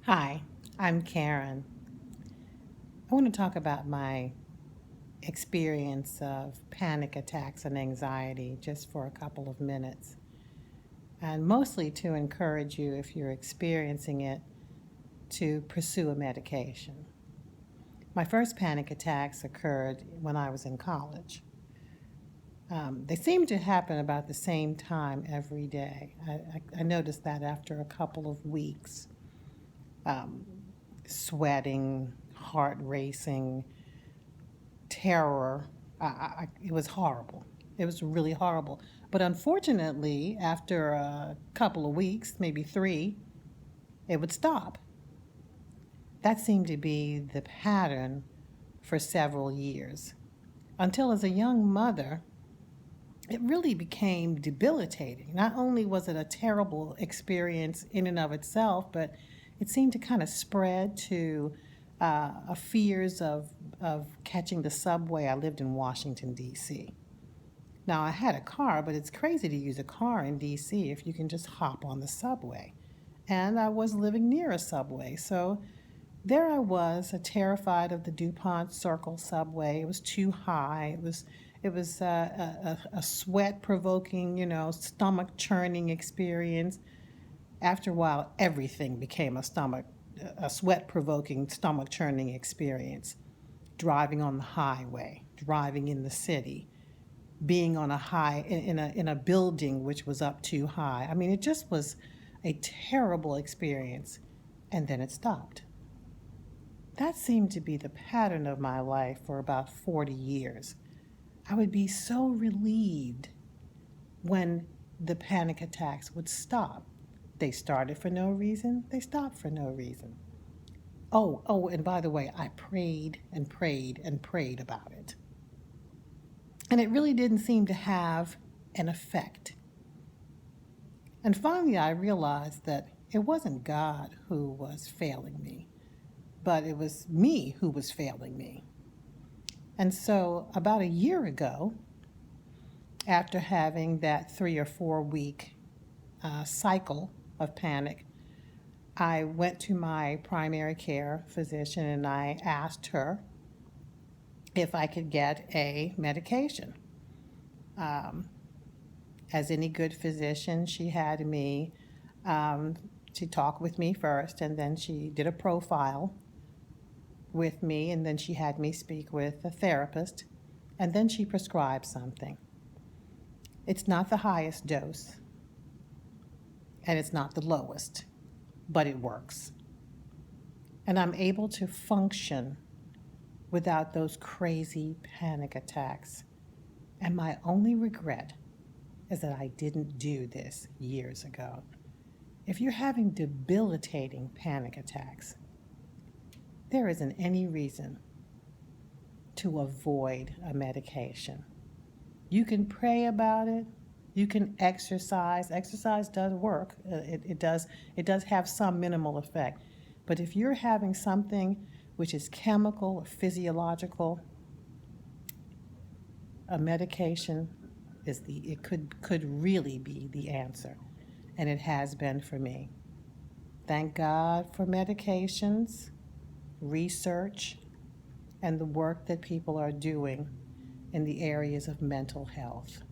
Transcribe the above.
Hi, I'm Karen. I want to talk about my experience of panic attacks and anxiety just for a couple of minutes, and mostly to encourage you, if you're experiencing it, to pursue a medication. My first panic attacks occurred when I was in college. They seemed to happen about the same time every day. I noticed that after a couple of weeks, um, sweating, heart racing, terror. It was horrible. It was really horrible. But unfortunately, after a couple of weeks, maybe three, it would stop. That seemed to be the pattern for several years. Until, as a young mother, it really became debilitating. Not only was it a terrible experience in and of itself, but it seemed to kind of spread to fears of catching the subway. I lived in Washington, D.C. Now, I had a car, but it's crazy to use a car in D.C. if you can just hop on the subway. And I was living near a subway, so there I was, terrified of the DuPont Circle subway. It was too high. It was a sweat-provoking, stomach-churning experience. After a while, everything became a sweat-provoking, stomach-churning experience. Driving on the highway, driving in the city, being on a high in a building which was up too high. I mean, it just was a terrible experience, and then it stopped. That seemed to be the pattern of my life for about 40 years. I would be so relieved when the panic attacks would stop. They started for no reason, they stopped for no reason. And by the way, I prayed and prayed and prayed about it. And it really didn't seem to have an effect. And finally, I realized that it wasn't God who was failing me, but it was me who was failing me. And so, about a year ago, after having that 3 or 4 week cycle of panic, I went to my primary care physician and I asked her if I could get a medication. Um, as any good physician, she had me, um, she talked with me first, and then she did a profile with me, and then she had me speak with a therapist, and then she prescribed something. It's not the highest dose, and it's not the lowest, but it works. And I'm able to function without those crazy panic attacks. And my only regret is that I didn't do this years ago. If you're having debilitating panic attacks, there isn't any reason to avoid a medication. You can pray about it. You can exercise. Exercise does work. It does have some minimal effect. But if you're having something which is chemical or physiological, a medication could really be the answer, and it has been for me. Thank God for medications, research, and the work that people are doing in the areas of mental health.